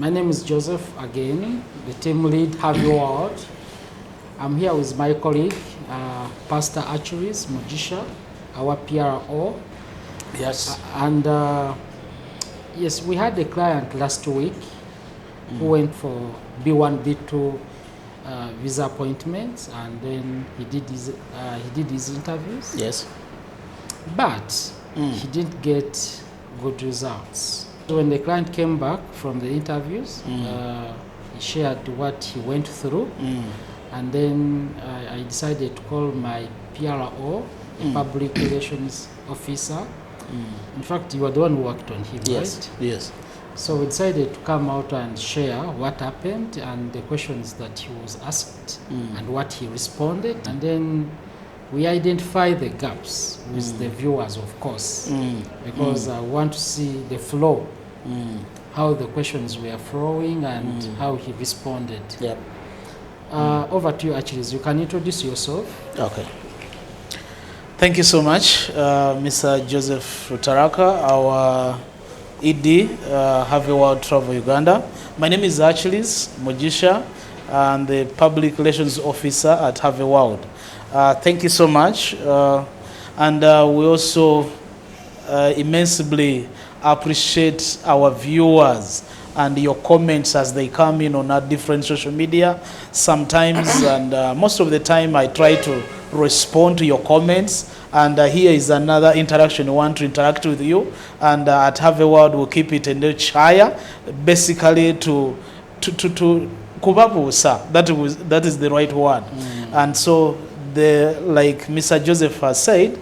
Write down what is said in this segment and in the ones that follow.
My name is Joseph again, the team lead, Harvey World. I'm here with my colleague, Pastor Achuris Mojisha, our PRO. Yes. And yes, we had a client last week who went for B1, B2 visa appointments, and then he did his interviews. Yes. But he didn't get good results. So when the client came back from the interviews, he shared what he went through, and then I decided to call my PRO, a public relations officer. In fact, you were the one who worked on him, Yes. right? Yes. So we decided to come out and share what happened and the questions that he was asked and what he responded. And then we identify the gaps with the viewers, of course, because I want to see the flow, how the questions were flowing and how he responded. Yep. Over to you, actually. You can introduce yourself. Okay. Thank you so much, Mr. Joseph Rutaraka, our ED, Harvey World Travel Uganda. My name is Achuris Mojisha. I'm the Public Relations Officer at Harvey World. Thank you so much. And we also immensely appreciate our viewers and your comments as they come in on our different social media. Sometimes, and most of the time, I try to respond to your comments. And here is another interaction. We want to interact with you. And at Harvey World, we'll keep it a notch higher, basically to kubabusa. That is the right word. And so, like Mr. Joseph has said,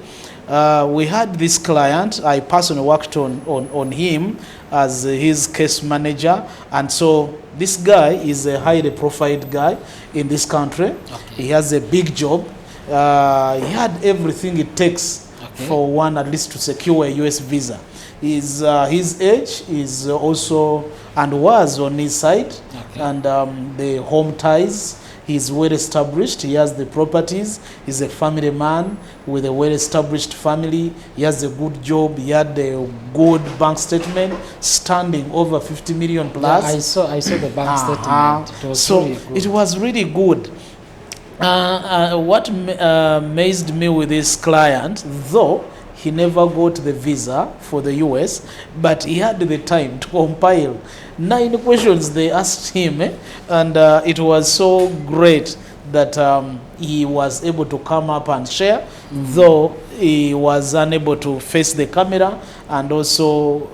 we had this client. I personally worked on him as his case manager, and so this guy is a highly profiled guy in this country. Okay. He has a big job. He had everything it takes for one at least to secure a US visa. His age is also and was on his side, and the home ties. He's well established. He has the properties. He's a family man with a well established family. He has a good job. He had a good bank statement standing over 50 million plus. Yeah, I saw the bank statement. It was so really good. It was really good. What amazed me with this client, though he never got the visa for the US, but he had the time to compile 9 questions they asked him, and it was so great that he was able to come up and share, though he was unable to face the camera and also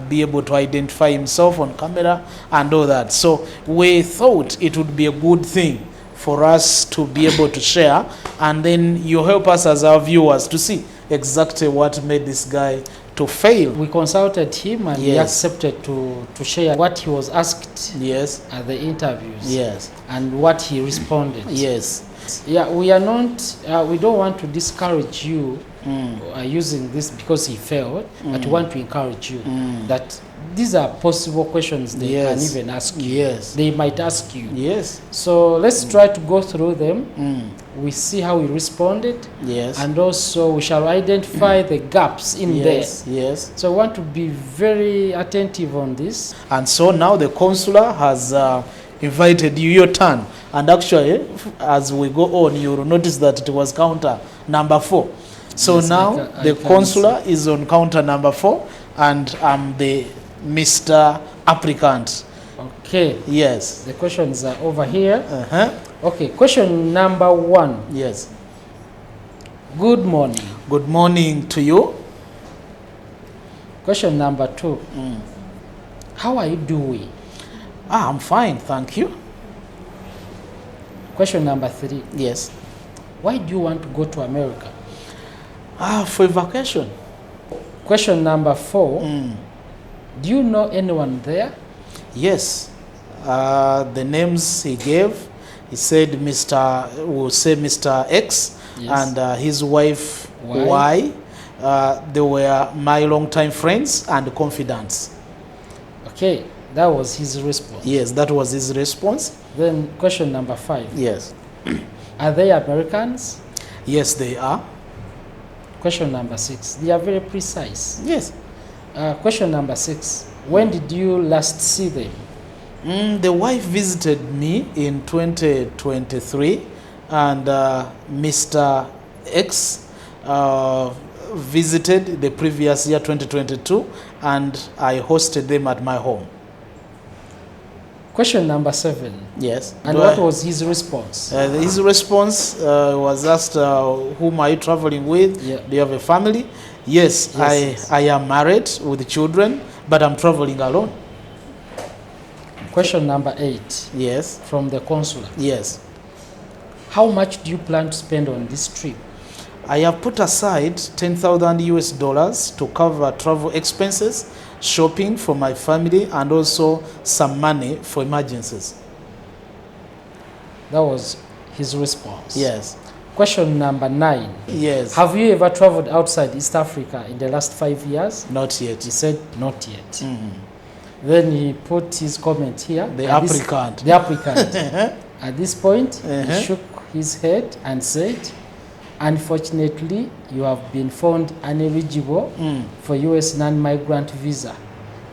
be able to identify himself on camera and all that. So we thought it would be a good thing for us to be able to share, and then you help us as our viewers to see exactly what made this guy to fail. We consulted him and he accepted to share what he was asked at the interviews. Yes. And what he responded. Yes. Yeah, we are not, we don't want to discourage you using this because he failed, but we want to encourage you that these are possible questions they can even ask you. Yes. They might ask you. Yes. So let's try to go through them. We see how he responded. Yes. And also we shall identify the gaps in there. Yes. So I want to be very attentive on this. And so now the consular has invited you, your turn. And actually, as we go on, you will notice that it was counter number 4. So now the consular is on counter number 4, and I'm the Mr. Applicant. Okay. Yes. The questions are over here. Okay, question number 1. Yes. Good morning. Good morning to you. Question number 2. How are you doing? I'm fine, thank you. Question number 3. Yes. Why do you want to go to America? For vacation. Question number 4. Do you know anyone there? Yes. The names he gave, he said we'll say Mr. X and his wife Y. They were my longtime friends and confidants. Okay, that was his response. Yes, that was his response. Then question number 5. Yes. Are they Americans? Yes, they are. Question number 6. They are very precise. Yes. Question number 6. When did you last see them? The wife visited me in 2023, and Mr. X visited the previous year, 2022, and I hosted them at my home. Question number 7. Yes. And what was his response? His response was asked, whom are you traveling with? Yeah. Do you have a family? Yes, Yes. I am married with children, but I'm traveling alone. Question number 8. Yes. From the consular. Yes. How much do you plan to spend on this trip? I have put aside $10,000 to cover travel expenses, shopping for my family, and also some money for emergencies. That was his response. Yes. Question number 9. Yes. Have you ever traveled outside East Africa in the last 5 years? Not yet. He said not yet. Then he put his comment here. The At applicant. The applicant. At this point, Uh-huh. he shook his head and said, unfortunately, you have been found ineligible for U.S. non-migrant visa.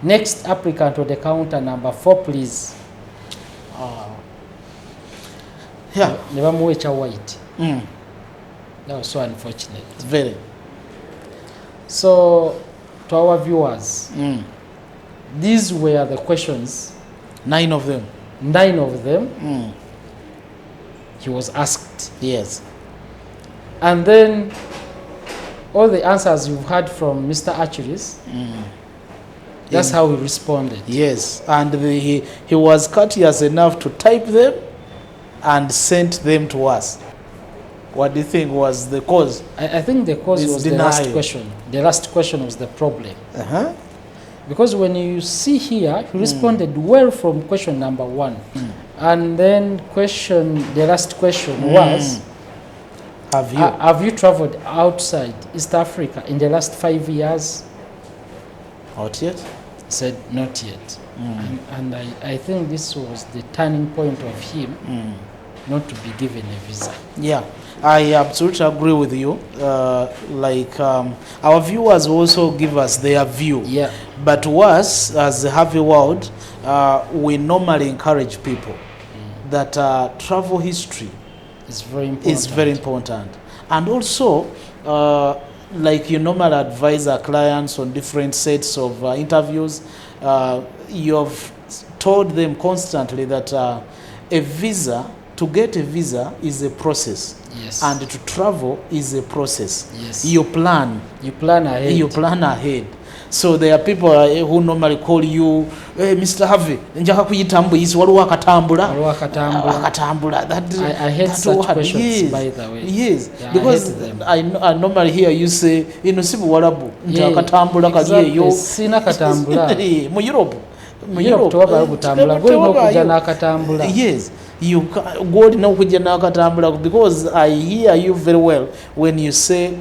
Next applicant on the counter, number 4, please. Yeah. Nebamuwecha white. That was so unfortunate. Very. So, to our viewers, these were the questions. 9 of them. 9 of them. He was asked. Yes. And then all the answers you've heard from Mr. Achiris, that's how he responded. Yes. And he was courteous enough to type them and sent them to us. What do you think was the cause? I think the cause This was the last denial. question. The last question was the problem. Uh-huh. Because when you see here, he responded well from question number 1. And then the last question was, have you traveled outside East Africa in the last 5 years? Not yet. He said, not yet. And I think this was the turning point of him not to be given a visa. Yeah, I absolutely agree with you. Our viewers also give us their view. Yeah. But to us, as Harvey World, we normally encourage people that travel history It's very important. is very important. And also, like you normally advise our clients on different sets of interviews, you have told them constantly that to get a visa is a process. Yes. And to travel is a process. Yes. You plan. You plan ahead. You plan ahead. So there are people who normally call you, hey, Mr. Harvey, njaka kuyitambu isi waliwo akatambula. Waliwo akatambula. Akatambula. I hate such questions, yes. by the way. Yes. Yeah, Because I normally hear you say, sibu walabu, nti akatambula kaziyeyo. Sina katambula. Mu Europe. Europe tewabaayo kutambula. Golina okujja n'akatambula. Yes. Golina okujja n'akatambula, because I hear you very well when you say,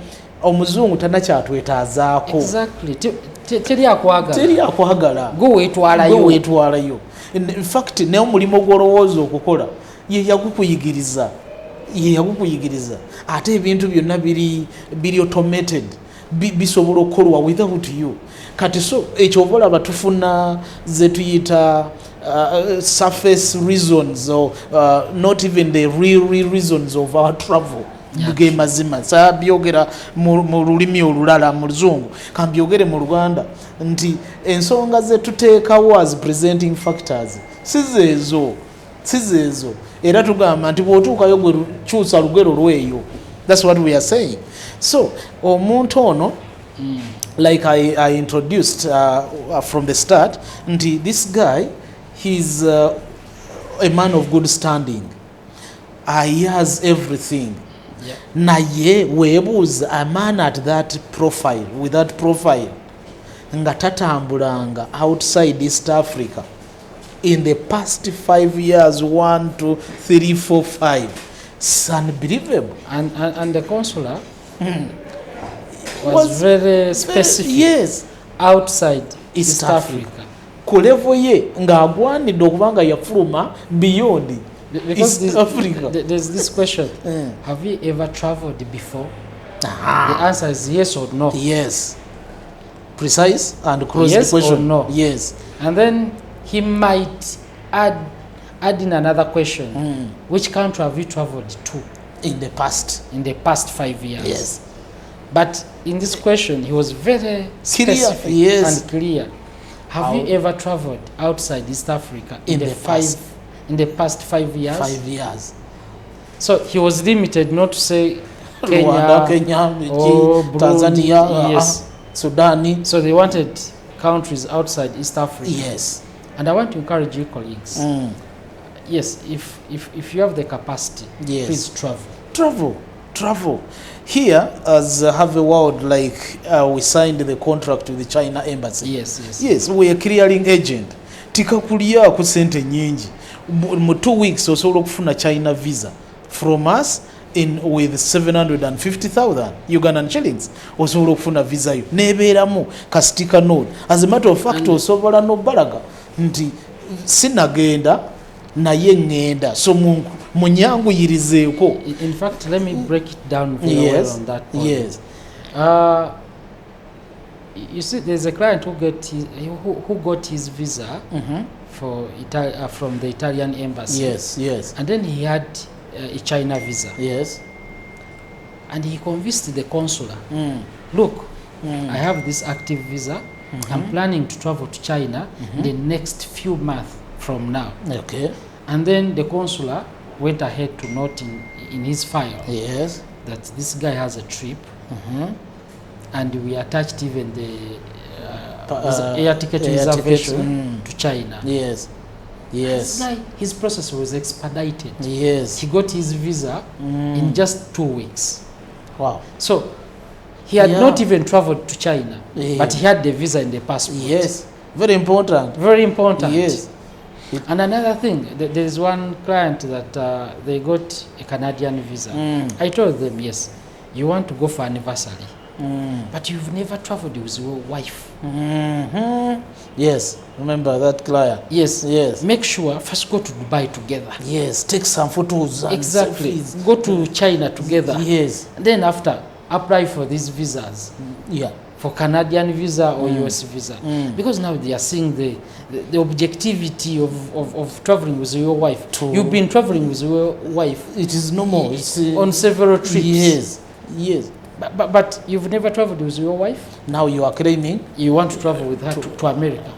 omuzungu tanakyatwetaazaako. Exactly. Teri akwagala. Go weetwalayo. In fact, ne omulimu gw'olowooza okukola ye yagukuyigiriza. Ate ebintu byonna biri automated. Bisobola okukolwa without you. Kati so ekyo oba olaba tufuna ze tuyita surface reasons, or not even the real reasons of our travel. Ge mazima sabyogera mu lulimi olulala mu luzungu, kambyogere mu Luganda nti ensonga ze tuteekawo as presenting factors sizeezo era tugamba nti bw'otuukayo gwe kyusa lugero lweyo. That's what we are saying. So omuntu ono, like I introduced from the start, nti this guy, he's a man of good standing. He has everything. Yeah. Naye weebuuza, a man at that profile, with that profile, nga tatambulanga outside East Africa in the past 5 years, 1, 2, 3, 4, 5. It's unbelievable. And the consular was very specific. Yes. Outside East Africa. Ku level ye ng'agwanidde okubanga yafuluma beyond Because East Africa. There's this question. Have you ever traveled before? The answer is yes or no. Yes. Precise and close Yes the question. or no? Yes. And then he might add in another question. Which country have you traveled to In the past. in the past 5 years? Yes. But in this question, he was very specific yes. and clear. Have you ever traveled outside East Africa in the past 5 years? 5 years. So he was limited not to say Rwanda, Kenya, Kenya, or Burundi, Tanzania, yes. Sudan. So they wanted countries outside East Africa. Yes. And I want to encourage you colleagues. Yes, if you have the capacity, yes. please travel. Travel. Here, as Harvey World, we signed the contract with the China embassy. Yes, we are clearing agent. Tikakulia ku sente nyingi. Mu 2 weeks osobola okufuna China visa from us with 750,000 Ugandan shillings. Osobola okufuna visa yo. Nebeeramu kastika note. As a matter of fact, osobola no balaga nti sinagenda naye ngenda so munyanguyirizeeko. In fact, let me break it down very well on that point. Yes. You see, there's a client who got his visa from the Italian embassy. Yes. And then he had a China visa. Yes. And he convinced the consular, look, I have this active visa. I'm planning to travel to China in the next few months from now. Okay. And then the consular went ahead to note in his file that this guy has a trip. And we attached even the air ticket reservation to China. Yes. This guy, his process was expedited. Yes. He got his visa in just 2 weeks. Wow. So he had not even traveled to China, but he had the visa in the passport. Yes. Very important. Very important. Yes. And another thing, there is one client that they got a Canadian visa. I told them, yes, you want to go for anniversary, but you've never traveled with your wife. Yes, remember that client. Yes. Make sure first go to Dubai together. Yes, take some photos. Exactly. Selfies. Go to China together. Yes. And then after, apply for these visas. For Canadian visa or US visa. Because now they are seeing the objectivity of traveling with your wife. You've been traveling with your wife. It is normal. It's on several trips. Yes. But you've never traveled with your wife? Now you are claiming you want to travel with her to America.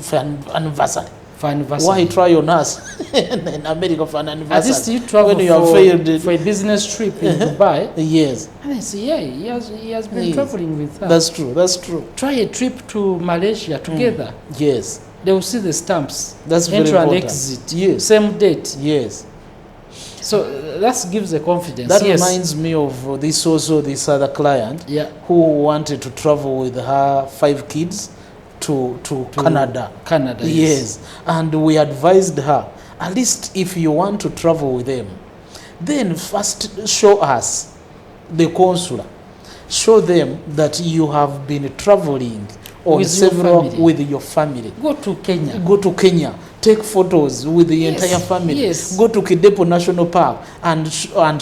For an anniversary. For anniversary. Why try on us in America for an anniversary? At least you travel when you have failed for a business trip in Dubai. Yes. And I say, he has been traveling with her. That's true. Try a trip to Malaysia together. Yes. They will see the stamps. That's very Enter important. and exit. Yes. Same date. Yes. So that gives a confidence. That reminds me of this other client who wanted to travel with her 5 kids to Canada. Yes. And we advised her, at least if you want to travel with them, then first show us the consular. Show them that you have been traveling with your family. Go to Kenya. Take photos with the entire family. Yes. Go to Kidepo National Park and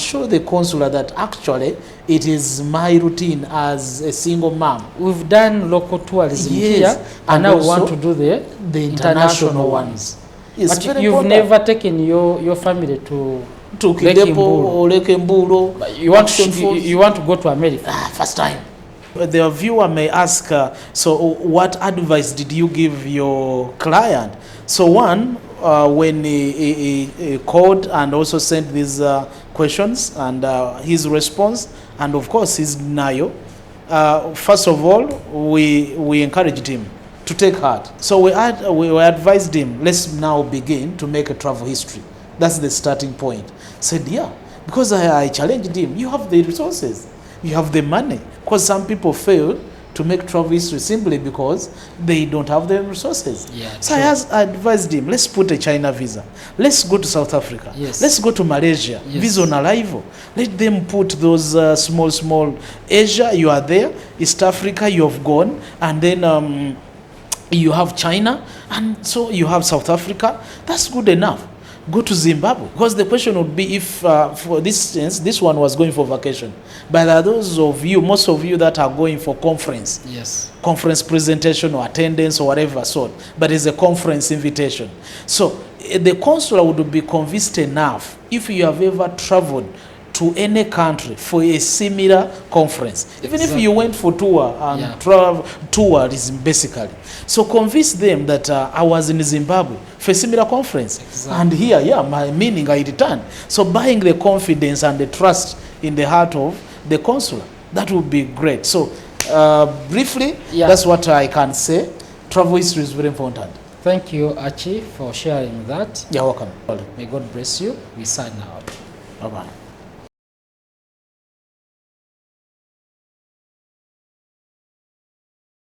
show the consular that actually it is my routine as a single mom. We've done local tourism here, and now we want to do the international ones. Yes, but you've never taken your family to Kidepo or Lake Mburo. You want to go to America? First time. The viewer may ask, so what advice did you give your client? So one, when he called and also sent these questions and his response, and of course his denial, first of all, we encouraged him to take heart. So we advised him, let's now begin to make a travel history. That's the starting point. Said, because I challenged him, you have the resources. You have the money, because some people fail to make travel history simply because they don't have the resources. So I advised him, let's put a China visa. Let's go to South Africa. Let's go to Malaysia. Visa on arrival. Let them put those small Asia, you are there. East Africa, you have gone. And then you have China. And so you have South Africa. That's good enough. Go to Zimbabwe, because the question would be if for this instance this one was going for vacation, but there are those of you, most of you, that are going for conference, conference presentation or attendance or whatever sort, but it's a conference invitation. So the consular would be convinced enough if you have ever traveled to any country for a similar conference, even if you went for tour and tourism basically. So convince them that I was in Zimbabwe for a similar conference, and here, my meaning I returned. So buying the confidence and the trust in the heart of the consular, that would be great. So briefly, that's what I can say. Travel history is very important. Thank you, Archie, for sharing that. You're welcome. May God bless you. We sign out. Bye-bye.